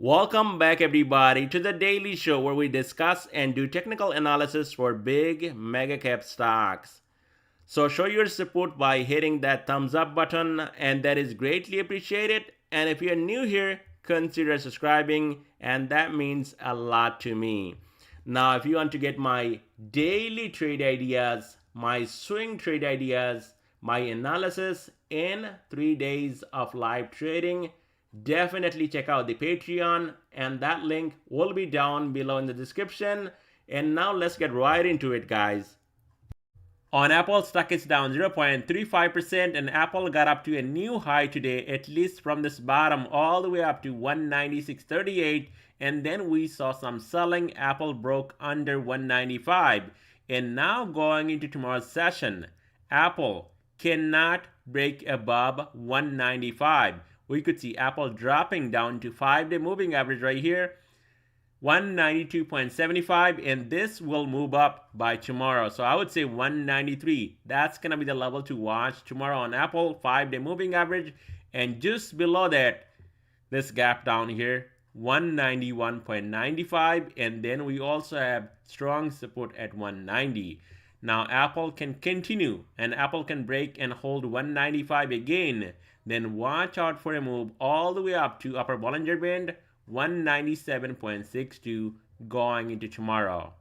Welcome back, everybody, to the daily show where we discuss and do technical analysis for big mega cap stocks. So show your support by hitting that thumbs up button, and that is greatly appreciated. And if you're new here, consider subscribing, and that means a lot to me. Now, if you want to get my daily trade ideas, my swing trade ideas, my analysis in 3 days of live trading, definitely check out the Patreon, and that link will be down below in the description. And now let's get right into it, guys. On Apple, stock is down 0.35%, and Apple got up to a new high today, at least from this bottom all the way up to 196.38, and then we saw some selling. Apple broke under 195, and now going into tomorrow's session, Apple cannot break above 195. We could see Apple dropping down to 5-day moving average right here, 192.75, and this will move up by tomorrow. So I would say 193. That's going to be the level to watch tomorrow on Apple, 5-day moving average. And just below that, this gap down here, 191.95, and then we also have strong support at 190. Now Apple can continue, and Apple can break and hold 195 again. Then watch out for a move all the way up to upper Bollinger Band, 197.62 going into tomorrow.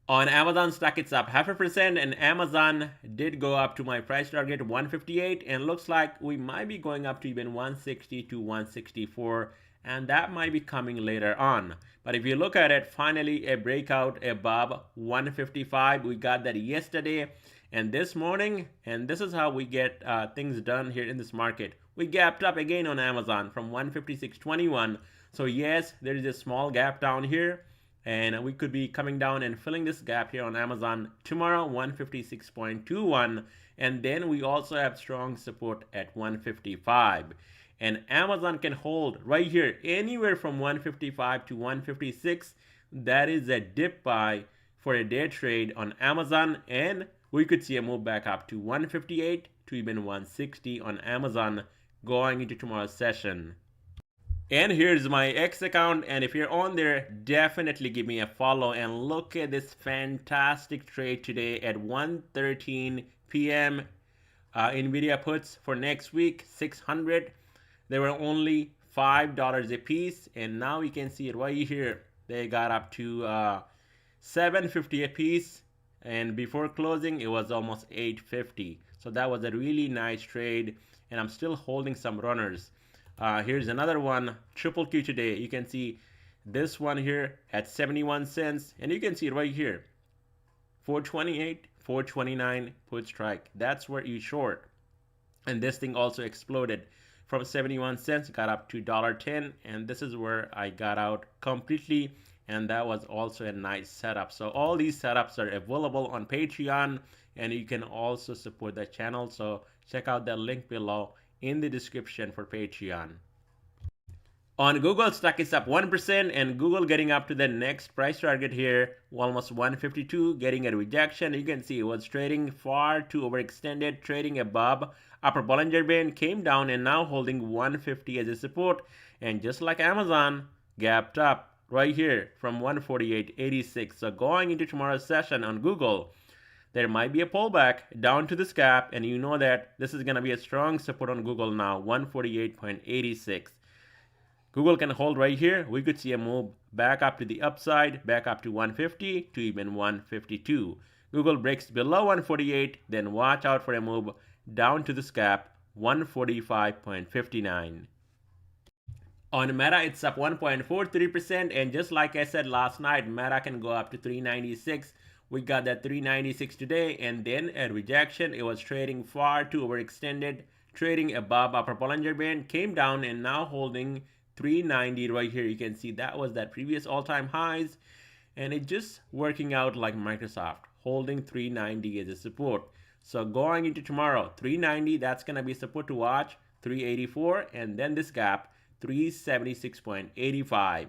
On Amazon stock, it's up 0.5%, and Amazon did go up to my price target 158, and looks like we might be going up to even 160 to 164, and that might be coming later on. But if you look at it, finally a breakout above 155. We got that yesterday and this morning, and this is how we get things done here in this market. We gapped up again on Amazon from 156.21. So yes, there is a small gap down here, and we could be coming down and filling this gap here on Amazon tomorrow, 156.21, and then we also have strong support at 155. And Amazon can hold right here anywhere from 155 to 156. That is a dip buy for a day trade on Amazon, and we could see a move back up to 158 to even 160 on Amazon going into tomorrow's session. And here's my X account, and if you're on there, definitely give me a follow and look at this fantastic trade today at 1:13 p.m. Nvidia puts for next week 600. They were only $5 a piece, and now you can see it right here. They got up to $7.50 a piece, and before closing it was almost $8.50. So that was a really nice trade, and I'm still holding some runners. Here's another one, triple Q today. You can see this one here at 71 cents, and you can see it right here, 428, 429 put strike. That's where you short, and this thing also exploded from 71 cents, got up to $1.10, and this is where I got out completely, and that was also a nice setup. So all these setups are available on Patreon, and you can also support the channel. So check out the link below in the description for Patreon. On Google, stock is up 1%, and Google getting up to the next price target here, almost 152, getting a rejection. You can see it was trading far too overextended, trading above upper Bollinger Band, came down, and now holding 150 as a support. And just like Amazon, gapped up right here from 148.86. So going into tomorrow's session on Google, there might be a pullback down to this gap, and you know that this is going to be a strong support on Google now, 148.86. Google can hold right here. We could see a move back up to the upside, back up to 150 to even 152. Google breaks below 148, then watch out for a move down to this gap, 145.59. On Meta, it's up 1.43%, and just like I said last night, Meta can go up to 396. We got that 396 today, and then a rejection. It was trading far too overextended, trading above upper Bollinger Band, came down, and now holding 390 right here. You can see that was that previous all-time highs, and it just working out like Microsoft, holding 390 as a support. So going into tomorrow, 390, that's going to be support to watch, 384, and then this gap, 376.85.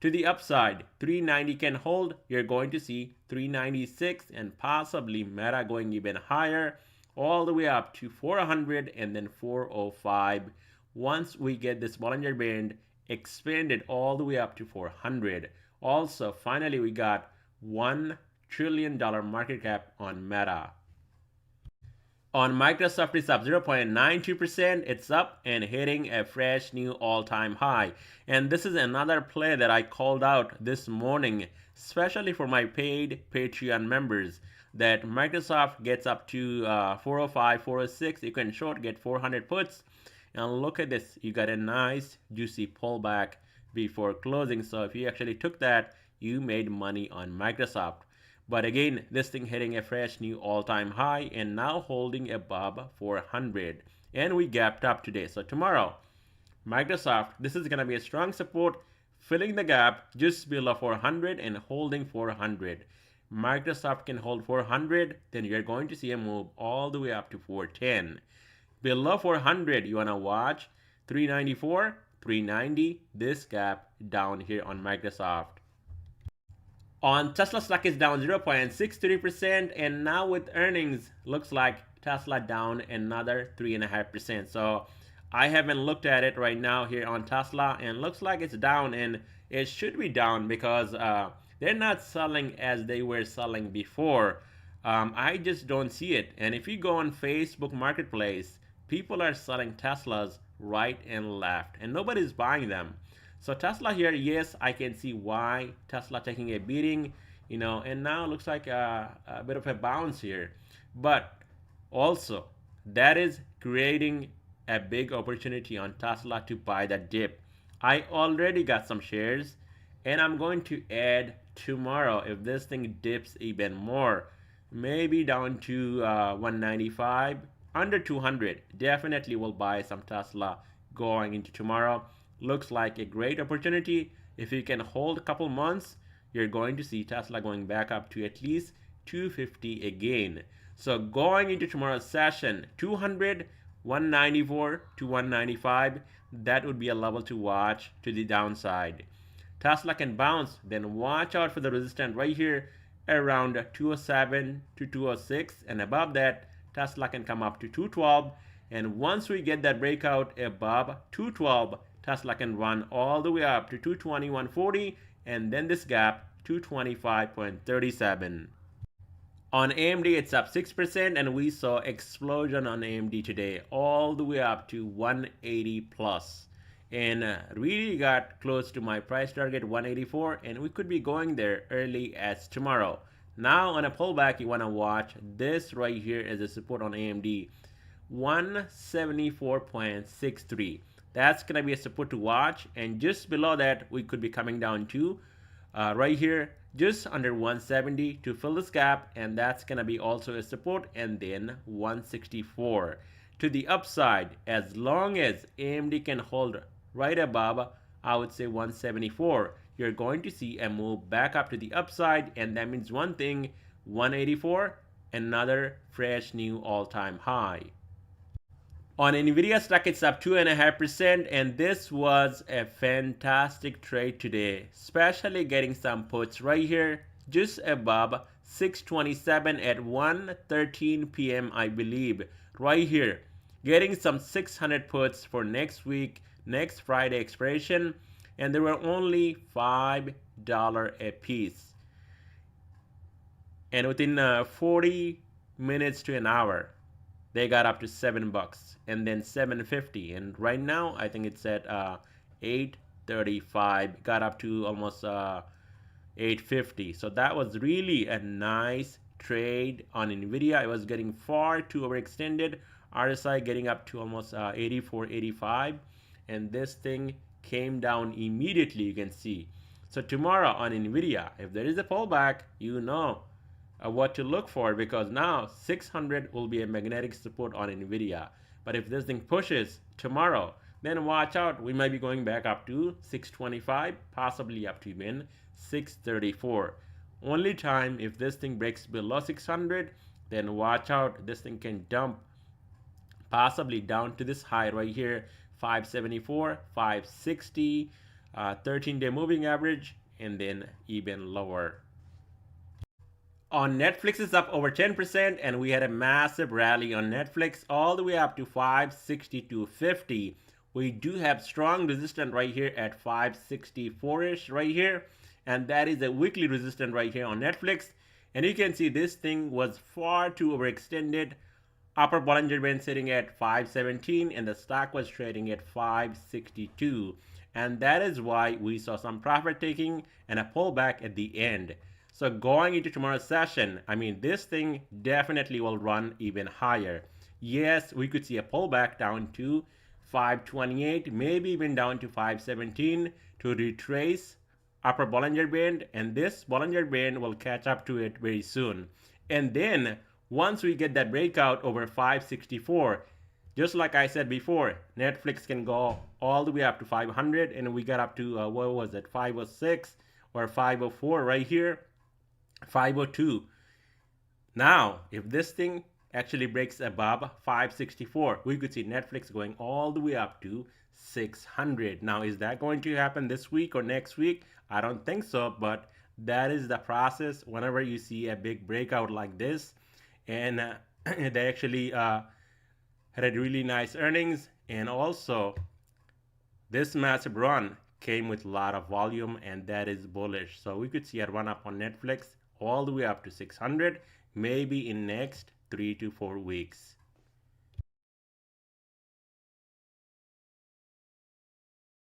To the upside, 390 can hold. You're going to see 396 and possibly Meta going even higher, all the way up to 400 and then 405. Once we get this Bollinger Band expanded all the way up to 400. Also, finally, we got $1 trillion market cap on Meta. On Microsoft, it's up 0.92%. It's up and hitting a fresh new all-time high. And this is another play that I called out this morning, especially for my paid Patreon members, that Microsoft gets up to 405, 406. You can short, get 400 puts. And look at this. You got a nice, juicy pullback before closing. So if you actually took that, you made money on Microsoft. But again, this thing hitting a fresh new all-time high and now holding above 400. And we gapped up today. So tomorrow, Microsoft, this is going to be a strong support, filling the gap just below 400 and holding 400. Microsoft can hold 400, then you're going to see a move all the way up to 410. Below 400, you want to watch 394, 390, this gap down here on Microsoft. On Tesla, stock is down 0.63%, and now with earnings, looks like Tesla down another 3.5%. So I haven't looked at it right now here on Tesla, and looks like it's down, and it should be down because they're not selling as they were selling before. I just don't see it. And if you go on Facebook Marketplace, people are selling Teslas right and left, and nobody's buying them. So Tesla here, yes, I can see why Tesla taking a beating, and now it looks like a bit of a bounce here. But also, that is creating a big opportunity on Tesla to buy that dip. I already got some shares, and I'm going to add tomorrow if this thing dips even more, maybe down to 195, under 200. Definitely will buy some Tesla going into tomorrow. Looks like a great opportunity. If you can hold a couple months, you're going to see Tesla going back up to at least 250 again. So going into tomorrow's session, 200, 194 to 195, that would be a level to watch to the downside. Tesla can bounce, then watch out for the resistance right here around 207 to 206, and above that, Tesla can come up to 212. And once we get that breakout above 212, Tesla can run all the way up to 220, 140, and then this gap 225.37. On AMD, it's up 6%, and we saw explosion on AMD today, all the way up to 180 plus. And really got close to my price target 184, and we could be going there early as tomorrow. Now on a pullback, you want to watch this right here as a support on AMD, 174.63. That's going to be a support to watch, and just below that we could be coming down to right here just under 170 to fill this gap, and that's going to be also a support, and then 164 to the upside. As long as AMD can hold right above, I would say 174, you're going to see a move back up to the upside, and that means one thing, 184, another fresh new all-time high. On Nvidia stock, it's up 2.5%, and this was a fantastic trade today, especially getting some puts right here just above 627 at 1:13 p.m. I believe, right here, getting some 600 puts for next week, next Friday expiration, and there were only $5 a piece, and within 40 minutes to an hour they got up to $7 and then $7.50, and right now I think it's at $8.35, got up to almost $8.50. So that was really a nice trade on Nvidia. It was getting far too overextended. RSI getting up to almost 84, 85, and this thing came down immediately, you can see. So tomorrow on Nvidia, if there is a pullback, you know what to look for, because now 600 will be a magnetic support on Nvidia. But if this thing pushes tomorrow, then watch out, we might be going back up to 625, possibly up to even 634. Only time if this thing breaks below 600, then watch out, this thing can dump possibly down to this high right here, 574, 560, 13-day moving average, and then even lower. On Netflix, is up over 10%, and we had a massive rally on Netflix all the way up to 562.50. we do have strong resistance right here at 564ish right here, and that is a weekly resistance right here on Netflix. And you can see this thing was far too overextended. Upper Bollinger Band sitting at 517 and the stock was trading at 562, and that is why we saw some profit taking and a pullback at the end. So going into tomorrow's session, I mean, this thing definitely will run even higher. Yes, we could see a pullback down to 528, maybe even down to 517 to retrace upper Bollinger Band, and this Bollinger Band will catch up to it very soon. And then once we get that breakout over 564, just like I said before, Netflix can go all the way up to 500, and we got up to what was it, 506 or 504 right here, 502. Now, if this thing actually breaks above 564, we could see Netflix going all the way up to 600. Now, is that going to happen this week or next week? I don't think so, but that is the process whenever you see a big breakout like this. And they actually had a really nice earnings, and also this massive run came with a lot of volume, and that is bullish. So we could see a run up on Netflix all the way up to 600, maybe in next 3 to 4 weeks.